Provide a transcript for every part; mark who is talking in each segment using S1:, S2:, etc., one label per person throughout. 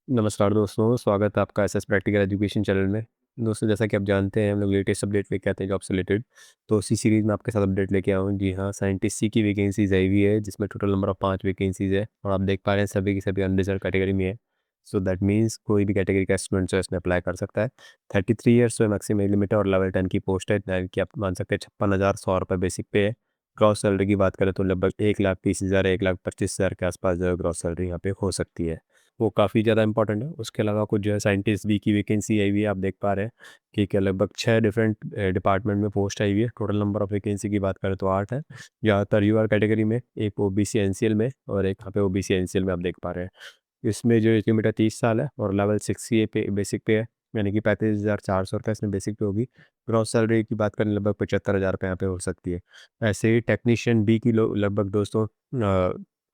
S1: नमस्कार दोस्तों, स्वागत है आपका एसएस प्रैक्टिकल एजुकेशन चैनल में। दोस्तों, जैसा कि आप जानते हैं हम लोग लेटेस्ट अपडेट लेके आते हैं जॉब से रिलेटेड। तो उसी सीरीज़ में आपके साथ अपडेट लेके आया हूँ। जी हाँ, साइंटिस्ट सी की वैकेंसीज़ आई हुई है जिसमें टोटल नंबर ऑफ 5 वैकेंसीज़ है और आप देख पा रहे हैं सभी की सभी अनरिजर्व कैटेगरी में है। सो दैट मीन्स कोई भी कैटेगरी का स्टूडेंट जो है इसमें अप्लाई कर सकता है। 33 ईयर्स जो मैक्सिमम एज लिमिट है और लेवल 10 की पोस्ट है, यानी कि आप मान सकते हैं 56,100 रुपये बेसिक पे है। ग्रॉस सैलरी की बात करें तो लगभग 1,30,000 1,25,000 के आसपास जो है ग्रॉस सैलरी यहाँ पे हो सकती है। वो काफ़ी ज़्यादा इंपॉर्टेंट है। उसके अलावा कुछ जो है साइंटिस्ट बी की वैकेंसी आई हुई है, आप देख पा रहे हैं कि क्या लगभग 6 डिफरेंट डिपार्टमेंट में पोस्ट आई हुई है। टोटल नंबर ऑफ वैकेंसी की बात करें तो 8 है। ज़्यादातर यूआर कैटेगरी में, एक ओबीसी एनसीएल में और एक यहाँ पे ओबीसी एनसीएल में आप देख पा रहे हैं। इसमें जो एज लिमिट है 30 साल है और लेवल 6 ये पे बेसिक पे है, यानी कि 35,400 रुपये इसमें बेसिक पे होगी। ग्रॉस सैलरी की बात करें लगभग 75,000 रुपये यहाँ पे हो सकती है। ऐसे ही टेक्नीशियन बी की लगभग दोस्तों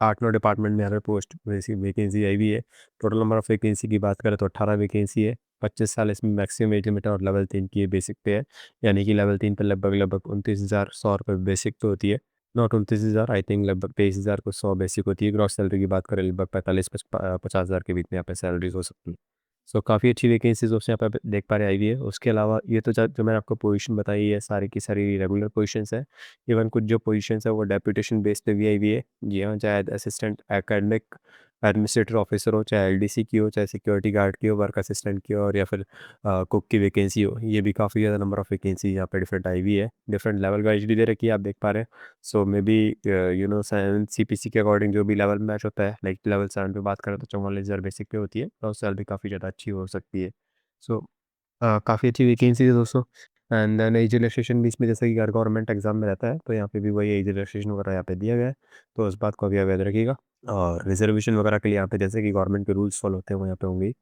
S1: 8-9 डिपार्टमेंट में यहाँ पे पोस्ट वैसी वैकेंसी आई हुई है। टोटल नंबर ऑफ वैकेंसी की बात करें तो 18 वैकेंसी है। 25 साल इसमें मैक्सिमम एज लिमिट है और लेवल 3 की ये बेसिक पे है, यानी कि लेवल 3 पे लगभग 29,100 रुपये बेसिक पे होती है। नॉट 29,000, आई थिंक लगभग 23,000 को 100 बेसिक होती है। ग्रॉस सैलरी की बात करें लगभग 45-50,000 के बीच में यहाँ पे सैलरीज हो सकती है। सो काफ़ी अच्छी वैकेंसीज दोस्तों यहाँ पे देख पा रहे आई हुई है। उसके अलावा ये तो जो मैंने आपको पोजीशन बताई है सारी की सारी रेगुलर पोजीशंस है। इवन कुछ जो पोजीशंस है वो डेप्यूटेशन बेस पे भी आई हुई है। जी हाँ, चाहे असिस्टेंट एकेडमिक एडमिनिस्ट्रेटिव ऑफिसर हो, चाहे एलडीसी की हो, चाहे सिक्योरिटी गार्ड की हो, वर्क असिस्टेंट की हो और या फिर कुक की वैकेंसी हो। ये भी काफ़ी ज़्यादा नंबर ऑफ वैकेंसी यहाँ पे डिफरेंट आई हुई है। डिफरेंट लेवल वाइज भी दे रखी है, आप देख पा रहे हैं। सो मे बी सीपीसी के अकॉर्डिंग जो भी लेवल मैच होता है, लाइक लेवल 7 पे बात करें तो 44,000 बेसिक पे होती है और सैलरी काफ़ी ज़्यादा अच्छी हो सकती है। सो काफ़ी अच्छी वैकेंसी है दोस्तों। एंड देन एज रिलैक्सेशन भी इसमें जैसे कि अगर गवर्नमेंट एग्जाम में रहता है तो यहाँ पे भी वही एज रिलैक्सेशन वगैरह यहाँ पे दिया गया है, तो उस बात को भी अवैध रखिएगा। और रिजर्वेशन वगैरह के लिए यहाँ पे जैसे कि गवर्नमेंट के रूल्स फॉलो होते हैं वो यहाँ पे होंगे ही।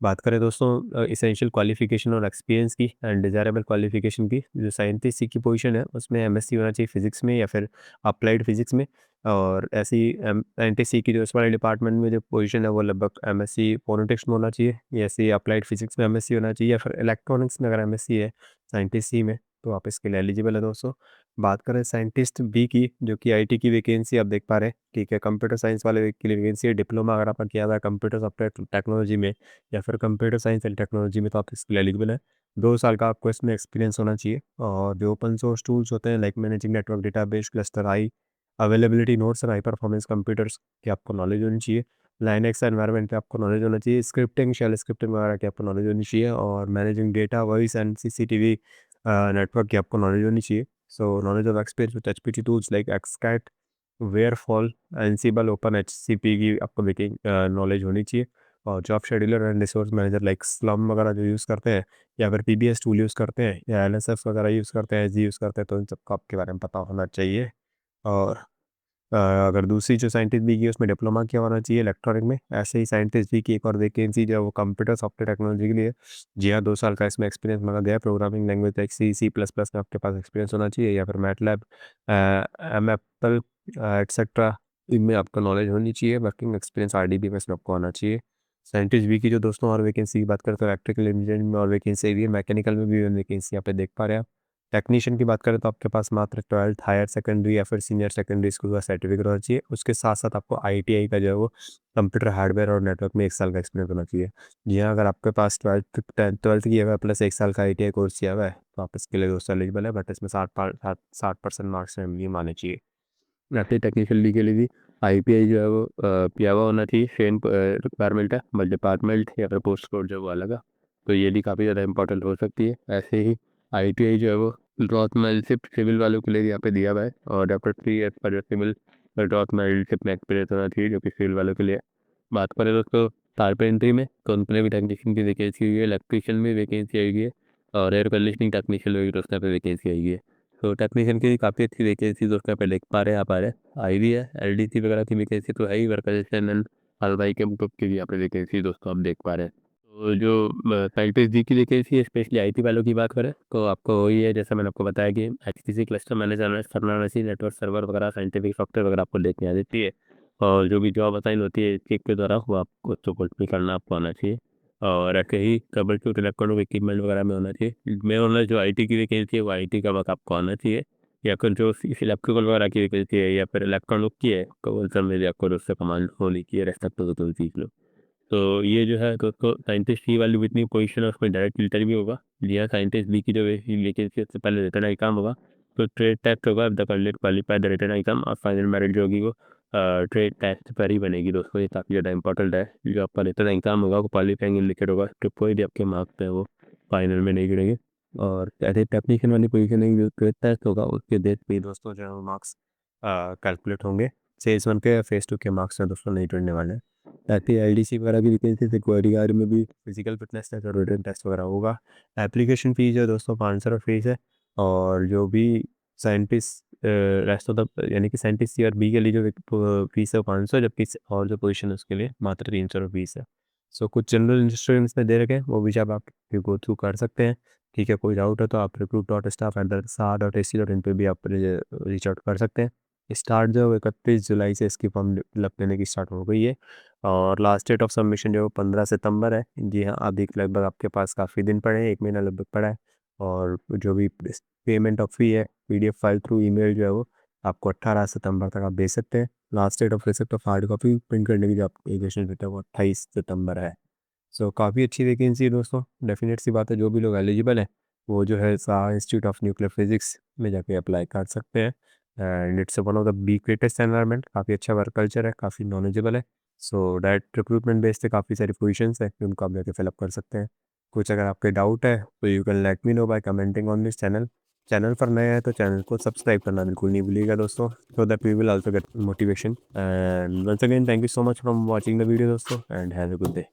S1: बात करें दोस्तों इसेंशियल क्वालिफिकेशन और एक्सपीरियंस की एंड डिज़ायरेबल क्वालिफिकेशन की, जो साइंटिस्ट सी की पोजीशन है उसमें एमएससी होना चाहिए फिजिक्स में या फिर अप्लाइड फिजिक्स में। और ऐसी साइंटिस्ट सी की जो इस वाले डिपार्टमेंट में जो पोजीशन है वो लगभग एमएससी फोनेटिक्स में होना चाहिए, या ऐसी अप्लाइड फिजिक्स में एमएससी होना चाहिए, या फिर इलेक्ट्रॉनिक्स में अगर एमएससी है साइंटिस्ट सी में तो आप इसके लिए एलिजिबल है दोस्तों। बात करें साइंटिस्ट बी की, जो कि आईटी की वैकेंसी आप देख पा रहे हैं, ठीक है। कंप्यूटर साइंस वाले के लिए वैकेंसी है। डिप्लोमा अगर आपने किया हुआ है कंप्यूटर सॉफ्टवेयर टेक्नोलॉजी में या फिर कंप्यूटर साइंस एंड टेक्नोलॉजी में तो आप इसके लिए एलिजिबल है। 2 साल का आपको इसमें एक्सपीरियंस होना चाहिए। और जो ओपन सोर्स टूल्स होते हैं like managing network database cluster high availability notes और हाई परफॉर्मेंस कंप्यूटर्स की आपको नॉलेज होनी चाहिए। लाइनक्स एनवायरनमेंट पे आपको नॉलेज होना चाहिए। स्क्रिप्टिंग शेल स्क्रिप्टिंग वगैरह की आपको नॉलेज होनी चाहिए और managing data voice and CCTV network की आपको नॉलेज होनी चाहिए। So knowledge of experience with HPT tools like xCAT Warewulf Ansible open HCP की आपको बेकिंग नॉलेज होनी चाहिए। और job scheduler and resource manager like Slurm वगैरह जो यूज़ करते हैं या फिर पीबीएस टूल यूज़ करते हैं या एलएसएफ वगैरह यूज़ करते हैं, एसजी यूज़ करते हैं, तो इन सबका आपके बारे में पता होना चाहिए। और अगर दूसरी जो साइंटिस्ट बी की है उसमें डिप्लोमा किया होना चाहिए इलेक्ट्रॉनिक में। ऐसे ही साइंटिस्ट बी की एक और वैकेंसी जो है वो कंप्यूटर सॉफ्टवेयर टेक्नोलॉजी के लिए। जी हाँ, 2 साल का इसमें एक्सपीरियंस मांगा गया है। प्रोग्रामिंग लैंग्वेज लाइक सी सी प्लस प्लस में आपके पास एक्सपीरियंस होना चाहिए या फिर मैटलैब एम एप्पल एट्सेट्रा इनमें आपका नॉलेज होनी चाहिए। वर्किंग एक्सपीरियंस आरडीबी में इसमें आपको आना चाहिए। साइंटिस्ट बी की जो दोस्तों और वैकेंसी की बात करें तो इलेक्ट्रिकल इंजीनियरिंग में और वैकेंसी भी है, मैकेनिकल में भी वैकेंसी यहाँ पे देख पा रहे हैं आप। टेक्नीशियन की बात करें तो आपके पास मात्र 12th हायर सेकेंडरी या फिर सीनियर सेकेंडरी स्कूल का सर्टिफिकेट होना चाहिए। उसके साथ साथ आपको आईटीआई का जो है वो कंप्यूटर हार्डवेयर और नेटवर्क में 1 साल का एक्सपीरियंस होना चाहिए। जी हाँ, अगर आपके पास ट्वेल्थ किया हुआ है प्लस 1 साल का आईटीआई कोर्स किया हुआ है तो आप इसके लिए दोस्तों एलिजिबल है, बट इसमें 60% मार्क्स मिनिमम आने चाहिए। ऐसे टेक्निकल डी के लिए भी आईटीआई जो है वो किया हुआ होना चाहिए। सेम रिक्वायरमेंट है, बट डिपार्टमेंट या फिर पोस्ट कोड जो है वो अलग है, तो ये भी काफ़ी ज़्यादा इंपॉर्टेंट हो सकती है। ऐसे ही आईटीआई जो है वो ड्रॉथमैनशिप सिविल वालों के लिए यहाँ पे दिया हुआ है और आफ्टर 3 ईयर्स का जो सिविल ड्रॉथमैनशिप में एक्सपीरियंस होना चाहिए, जो कि सिविल वालों के लिए। बात करें दोस्तों कारपेंट्री में तो उनमें भी टेक्नीशियन की वैकेंसी हुई है, इलेक्ट्रीशियन में वैकेंसी आई है और एयर कंडीशनिंग टेक्नीशियन में भी दोस्तों यहाँ पे वैकेंसी आई है। तो टेक्नीशियन की काफ़ी अच्छी वैकेंसी दोस्तों यहाँ पे देख पा रहे हैं आप आ रहे हैं आई भी है। एलडीसी वगैरह की वैकेंसी तो है ही, वर्क असिस्टेंट एंड हलवाई के बुक की भी यहाँ पे वैकेंसी दोस्तों आप देख पा रहे हैं। तो जो साइंटिस्ट डी की वैकेंसी है स्पेशली आईटी वालों की बात करें तो आपको वही है, जैसा मैंने आपको बताया कि एचटीसी क्लस्टर मैनेजर करना आना चाहिए, नेटवर्क सर्वर वगैरह साइंटिफिक सॉफ्टवेयर वगैरह आपको देखने आ जाती है। और जो भी जॉब असाइन होती है चेक के द्वारा वो आपको उसको फुलफिल करना आपको आना चाहिए। और ऐसे ही ट्रबल शूट इलेक्ट्रॉनिक इक्विपमेंट वगैरह में होना चाहिए। मैं ऑनलाइन जो आईटी की वैकेंसी है वो आईटी का वर्क आपको आना चाहिए, या फिर जो इलेक्ट्रिकल वगैरह की वैकेंसी है या फिर इलेक्ट्रॉनिक की है तो उन सब में भी आपको उससे कमांड होनी चाहिए रेस्पेक्ट टू द चीज़ लो। तो ये जो है दोस्तों साइंटिस्ट सी वाली जितनी पोजीशन है उसमें डायरेक्ट फिल्टर भी होगा। जी हाँ, साइंटिस्ट बी की जो वैकेंसी उससे पहले रिटर्न एग्जाम होगा। तो ट्रेड टेस्ट होगा, the candidate qualify the return exam, और फाइनल मेरिट जो होगी वो ट्रेड टेस्ट पर ही बनेगी दोस्तों। ये काफ़ी ज़्यादा इंपॉर्टेंट है। जो आपका रिटर्न एग्जाम होगा वो क्वालिफाइंग इंडिकेट होगा, तो कोई भी आपके मार्क्स हैं वो फाइनल में नहीं गिरेंगे। और ऐसे टेक्नीशियन वाली पोजीशन है, जो ट्रेड टेस्ट होगा उसके बेस पे ही दोस्तों जो है मार्क्स कैलकुलेट होंगे। फेज़ 1 के या फेज़ 2 के मार्क्स हैं दोस्तों नहीं जुड़ने वाले हैं। ताकि एलडीसी वगैरह की वैकेंसी सिक्योरिटी गार्ड में भी फिजिकल फिटनेस टेस्ट और रिटन टेस्ट वगैरह होगा। एप्लीकेशन फ़ीस जो है दोस्तों 500 फीस है। और जो भी साइंटिस्ट रेस्ट ऑफ द यानी कि साइंटिस्ट सी और बी के लिए जो फीस है वो 500, जबकि और जो पोजीशन है उसके लिए मात्र 300 फीस है। सो कुछ जनरल इंस्ट्रक्शंस में दे रखे हैं, वो भी जब आप गो थ्रू कर सकते हैं। ठीक है, कोई डाउट है तो आप recruit.staff@sa.ac.in पे भी आप रीच आउट कर सकते हैं। स्टार्ट जो 31 जुलाई से इसकी फॉर्म फिलअप लेने की स्टार्ट हो गई है। और लास्ट डेट ऑफ सबमिशन जो 15 सितंबर है। जी हाँ, अभी लगभग आपके पास काफ़ी दिन पड़े हैं, 1 महीना लगभग पड़ा है। और जो भी पेमेंट ऑफ फी है पीडीएफ फाइल थ्रू ईमेल जो है वो आपको 18 सितंबर तक आप भेज सकते हैं। Last date of receipt of hard copy print करने की जो एप्लीकेशन डेट है वो 28 सितंबर है। सो काफ़ी अच्छी वैकेंसी है दोस्तों। डेफिनेट सी बात है, जो भी लोग एलिजिबल हैं वो जो है Saha institute of nuclear physics में जाके अप्लाई कर सकते हैं। And it's one of the B greatest environment. काफ़ी अच्छा वर्क कल्चर है, काफ़ी नॉलेजेबल है। सो डायरेक्ट रिक्रूटमेंट बेस पे काफ़ी सारी पोजीशंस हैं जिनको आप जाके फिलअप कर सकते हैं। कुछ अगर आपके डाउट है तो you can let me know by commenting on this channel. Channel पर नए हैं तो चैनल को सब्सक्राइब करना बिल्कुल नहीं भूलिएगा दोस्तों, so that we will also get motivation. And once again thank you so much from watching the video दोस्तों, and have a good day.